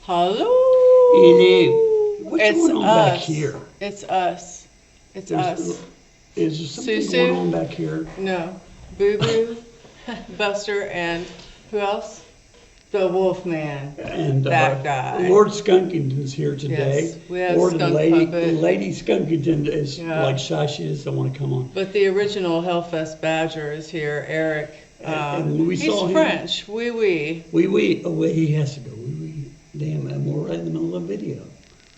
Hello. What's It's going on us. back here? It's us. It's us. Is there something SueSue? going on back here? No. Boo Boo, Buster, and who else? The Wolfman. And That guy. Lord Skunkington's here today. Yes, we have Lord Skunk Lady, Puppet. Lady Skunkington is Yeah. like shy. She doesn't want to come on. But the original Hellfest Badger is here, Eric. And we he's saw him. French. Oui, oui. Oh, he has to go. Damn, and we're right in the middle of a video.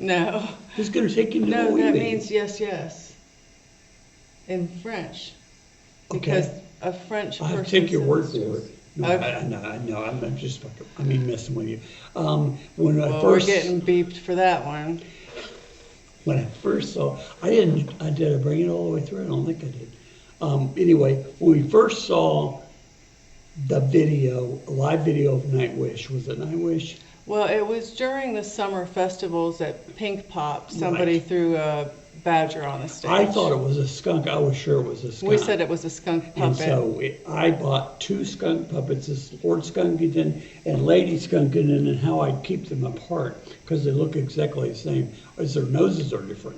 No. Who's going to take him to No, the wee that wee? means yes, yes. In French. Okay. Because a French I person have to take your word says- for it. No, Okay. no, I'm just fucking, I mean, messing with you. When I Well, first, we're getting beeped for that one. when I first saw, did I bring it all the way through? I don't think I did. Anyway, when we first saw the video, a live video of Nightwish, was it Nightwish? Well, it was during the summer festivals at Pink Pop. Somebody Right. threw a badger on the stage. I thought it was a skunk. I was sure it was a skunk. We said it was a skunk And puppet. so I bought two skunk puppets, this Lord Skunkington and Lady Skunkington, and how I'd keep them apart because they look exactly the same, as their noses are different,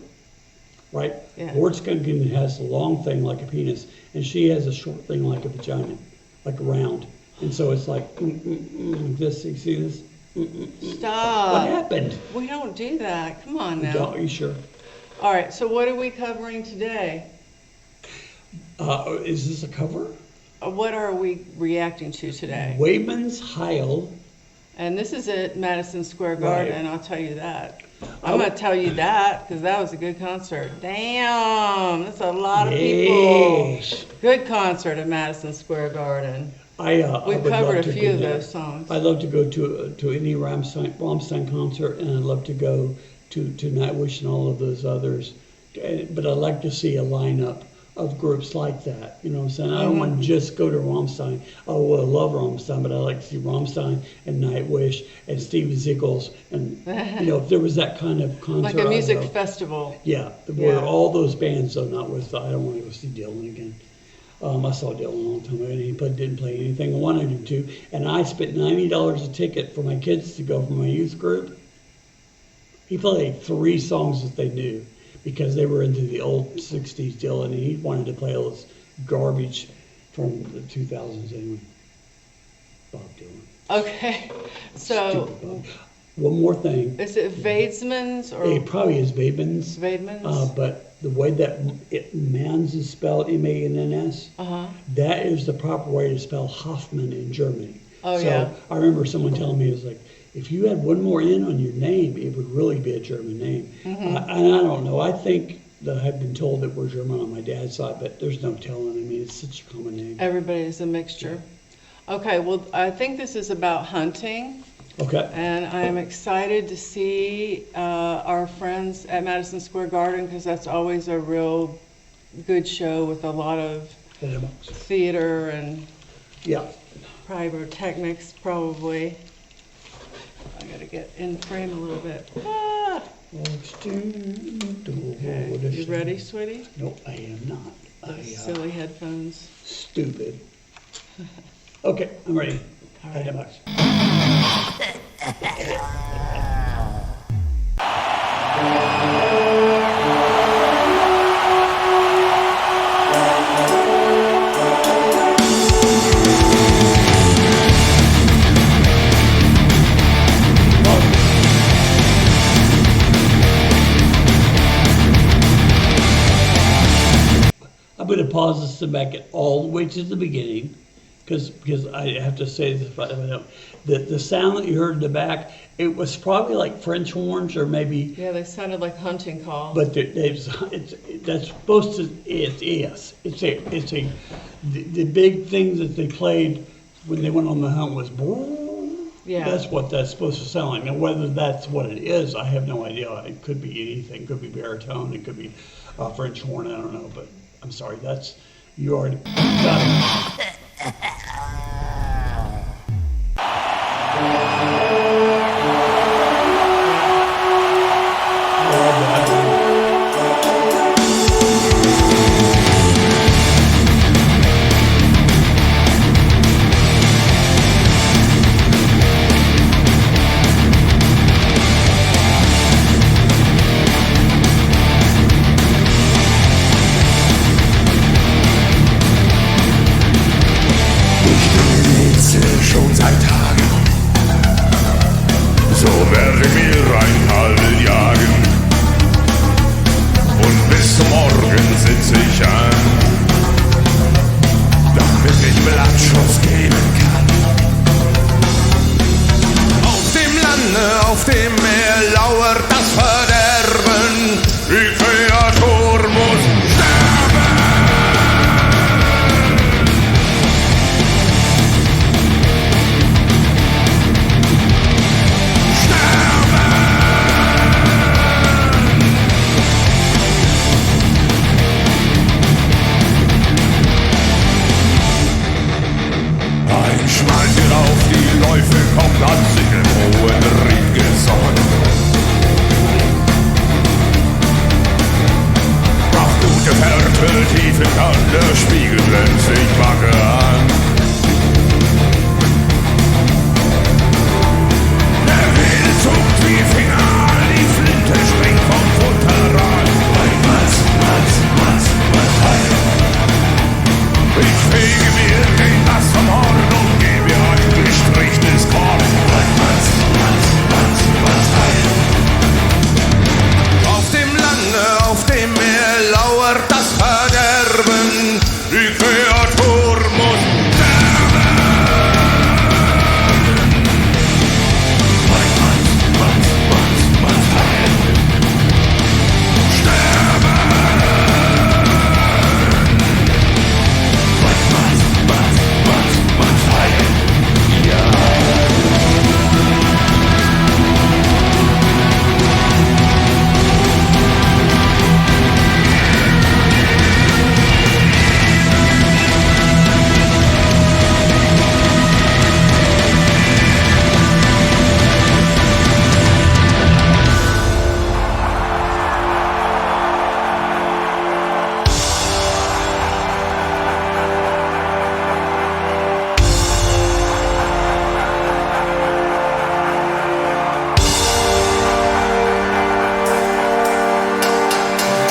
right? Yeah. Lord Skunkington has a long thing like a penis, and she has a short thing like a vagina, like a round. And so it's like, this, you see this? Stop. What happened? We don't do that. Come on now. Are you sure? All right, so what are we covering today? Is this a cover? What are we reacting to today? Waidmanns Heil. And this is at Madison Square Right. Garden, I'll tell you that. I'm going to tell you that because that was a good concert. Damn, that's a lot of people. Yes. Good concert at Madison Square Garden. I We've would covered love a to few go of there. those songs. I'd love to go to any Rammstein concert, and I'd love to go to Nightwish and all of those others. But I'd like to see a lineup of groups like that. You know what I'm saying? I don't want to just go to Rammstein. I love Rammstein, but I like to see Rammstein and Nightwish and Steven Seagal's. And, if there was that kind of concert. Like a I'd music go. festival. Yeah, where Yeah. all those bands, though, not with, I don't want to go see Dylan again. I saw Dylan a long time ago, and he didn't play anything I wanted him to. And I spent $90 a ticket for my kids to go from my youth group. He played 3 songs that they knew because they were into the old 60s Dylan, and he wanted to play all this garbage from the 2000s anyway. Bob Dylan. Okay, so Stupid Bob. One more thing. is it Waidmanns or It probably is Waidmanns. Waidmanns? But the way that Mans is spelled, M-A-N-N-S, Uh-huh. that is the proper way to spell Hoffman in Germany. Oh, so yeah. I remember someone telling me, it was like, if you had one more N on your name, it would really be a German name. And I don't know. I think that I've been told that we're German on my dad's side, but there's no telling. I mean, it's such a common name. Everybody is a mixture. Okay, well, I think this is about hunting. Okay. And I'm excited to see our friends at Madison Square Garden because that's always a real good show with a lot of theater and Yeah. pyrotechnics, probably. I gotta get in frame a little bit. Ah! Okay. You ready, sweetie? No, I am not. Those silly headphones. Stupid. Okay, I'm ready. All Thank you right. much. I'm going to pause this and back it all the way to the beginning, because I have to say this. The sound that you heard in the back, it was probably like French horns or maybe. Yeah, they sounded like hunting calls. But that's supposed to. The big thing that they played when they went on the hunt was. Yeah. That's what that's supposed to sound like. Now, whether that's what it is, I have no idea. It could be anything. It could be baritone. It could be French horn. I don't know. But I'm sorry. You already got it. So werde ich mir ein Heil jagen und bis zum Morgen sitze ich an, damit ich Blattschuss geben kann. Auf dem Lande, auf dem Meer lauert das Verderben, die Kreatur muss sterben. Ein Schmaltier auf die Läufe kommt, hat sich im hohen Ried gesonnen. Auf gute Viertel tief im Tal, der Spiegel glänzt sich Backe an. Der Wind zuckt wie Finger, die Flinte springt vom Futteral. Waidmanns, Heil. Ich fege mir den Nass vom Horn und gebe ein gestrichtes Korn. Waidmanns, Heil. Auf dem Lande, auf dem Meer lauert das Verderben, die Kreatur muss sterben. Waidmanns, Heil. Sterben. Waidmanns, Heil. Ja.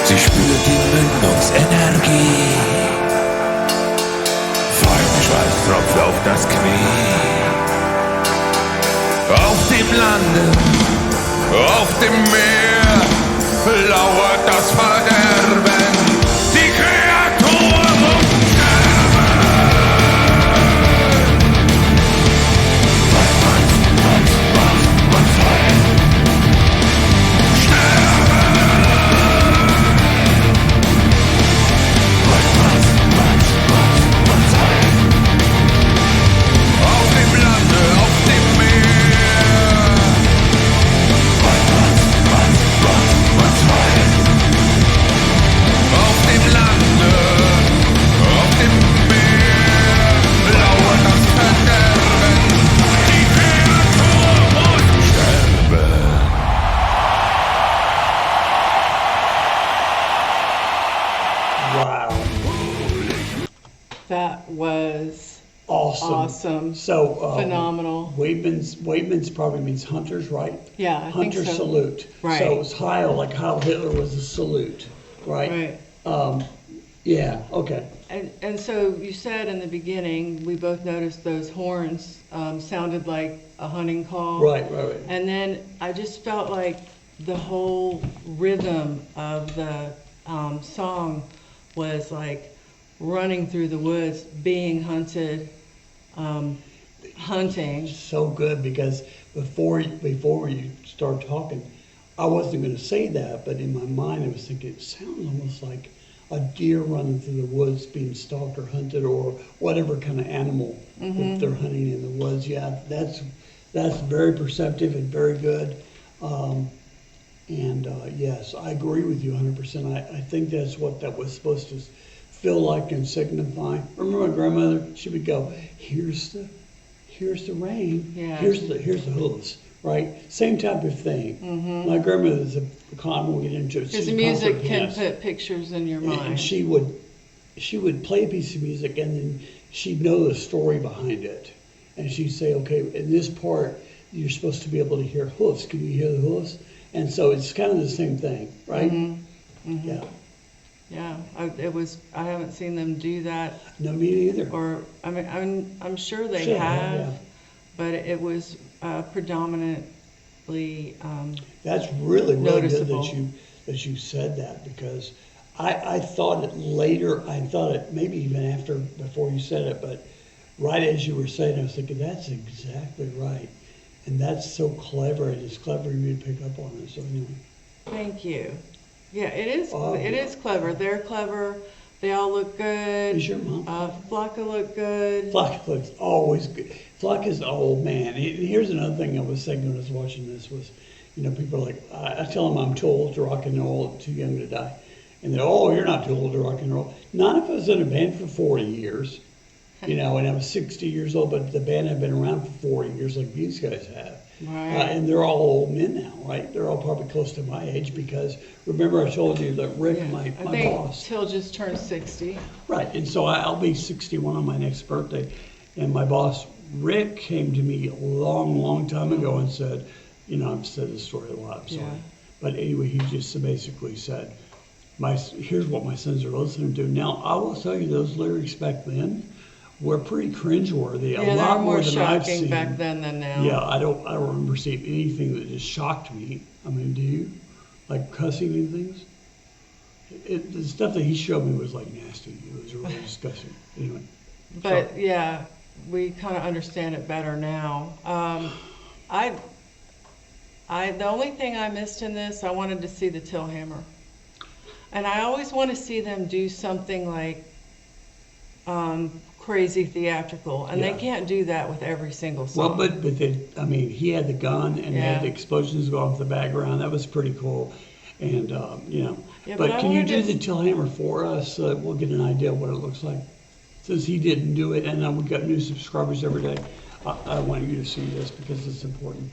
Sie spürt die Mündungsenergie. Feiner Schweiß tropft auf das Knie. Auf dem Lande, auf dem Meer lauert das Verderben. Die Kreatur muss sterben. Waidmanns, Heil. Wow. That was Awesome. So, phenomenal. Waidmanns probably means hunters, right? Yeah, I think Hunter so. salute. Right. So it was Heil, like Heil Hitler was a salute, right? Right. Yeah, okay. And so you said in the beginning, we both noticed those horns sounded like a hunting call. Right. And then I just felt like the whole rhythm of the song was like running through the woods, being hunted, hunting. So good, because before you start talking, I wasn't going to say that, but in my mind I was thinking it sounds almost like a deer running through the woods being stalked or hunted, or whatever kind of animal that they're hunting in the woods. Yeah, that's very perceptive and very good. Yes, I agree with you 100%. I think that's what that was supposed to feel like and signify. Remember my grandmother? She would go, "Here's the rain. Yeah. Here's the hooves." Right? Same type of thing. My grandmother's a con. We'll get into it. Because She's the a music concert can pianist. put pictures in your mind. And she would play a piece of music, and then she'd know the story behind it. And she'd say, okay, in this part, you're supposed to be able to hear hoofs. Can you hear the hoofs? And so it's kind of the same thing, right? Yeah. Yeah, I haven't seen them do that, No, me neither. or, I mean, I'm sure they Sure, have, yeah. but it was predominant immediately, That's really good noticeable. that you said that, because I thought it later, I thought it maybe even after, before you said it, but right as you were saying, I was thinking, that's exactly right. And that's so clever, and it's clever of you to pick up on it, so anyway. thank you. Yeah, it Oh, is clever. They're clever. They all look good. Is your mom? Flocka look good. Flock looks always good. Flock is, oh man, and here's another thing I was thinking when I was watching this was, you know, people are like, I tell them I'm too old to rock and roll, too young to die. And they're, oh, you're not too old to rock and roll. Not if I was in a band for 40 years, you know, and I was 60 years old, but the band had been around for 40 years like these guys have. Right. And they're all old men now, right? They're all probably close to my age, because remember I told you that Rick, Yeah. my I boss. think Till just turned 60. Right, and so I'll be 61 on my next birthday. And my boss, Rick, came to me a long time ago and said, you know, I've said this story a lot, I'm sorry. Yeah. But anyway, he just basically said, here's what my sons are listening to. Now, I will tell you, those lyrics back then were pretty cringeworthy, Yeah, a they lot were more more than I've shocking seen. back then than now. Yeah, I don't remember seeing anything that just shocked me. I mean, do you? Like cussing and things? The stuff that he showed me was like nasty. It was really disgusting. Anyway. But yeah, we kind of understand it better now. The only thing I missed in this, I wanted to see the Till Hammer. And I always want to see them do something like crazy theatrical, and Yeah. they can't do that with every single song. Well, but I mean, he had the gun and Yeah. had the explosions go off the background. That was pretty cool. And, you know, Yeah, but I can you wanted do to- the Till Hammer for us so that we'll get an idea of what it looks like? Since he didn't do it, and we've got new subscribers every day, I want you to see this because it's important.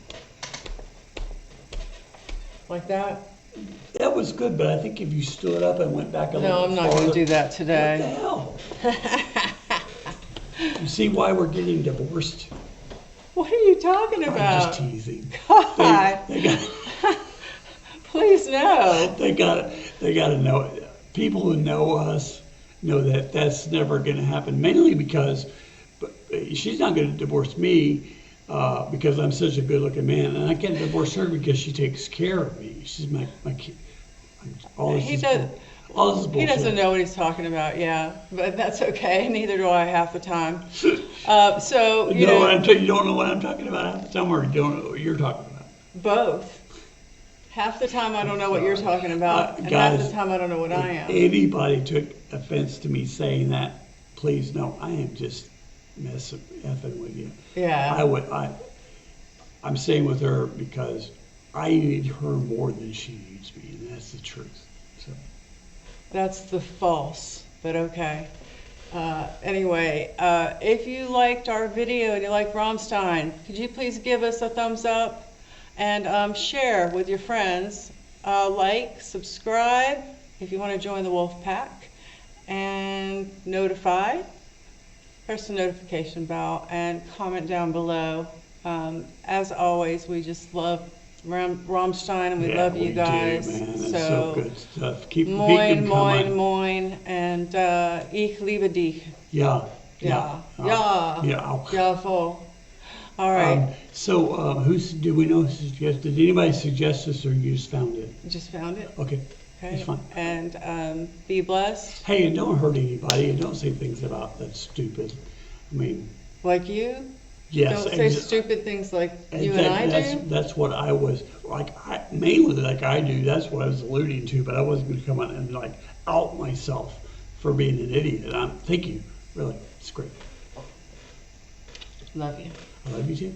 Like that? That was good, but I think if you stood up and went back a little No, I'm bit not going to farther- do that What the today. hell? You see why we're getting divorced? What are you talking I'm about? just teasing. God, They got, please no. they got to know. People who know us know that that's never going to happen. Mainly because she's not going to divorce me because I'm such a good-looking man, and I can't divorce her because she takes care of me. She's my kid. All this is bullshit. He doesn't know what he's talking about, yeah, but that's okay. Neither do I half the time. So, you know, You don't know what I'm talking about half the time, or you don't know what you're talking about. both. Half the time I don't know what you're talking about, and Guys, half the time I don't know what I am. If anybody took offense to me saying that, please know I am just effing with you. Yeah. I'm staying with her because I need her more than she needs me, and that's the truth. So. That's the false, but okay. Anyway, if you liked our video and you like Rammstein, could you please give us a thumbs up and share with your friends. Like, subscribe if you want to join the Wolf Pack, and notify. Press the notification bell and comment down below. As always, we just love Rammstein, and we love you guys. Do, man. That's so good stuff. Keep Moin, them moin, coming. moin, and ich liebe dich. Yeah. Yeah. Yeah, voll. All right. So, do we know who suggested? Did anybody suggest this, or you just found it? Just found it. Okay. Okay. That's fine. And be blessed. Hey, and don't hurt anybody, and don't say things about that's stupid. I mean, Like you. yes. Don't say stupid things like you and I do. That's what I was, mainly like I do, that's what I was alluding to, but I wasn't going to come out and like out myself for being an idiot. Thank you, really, it's great. Love you. I love you too.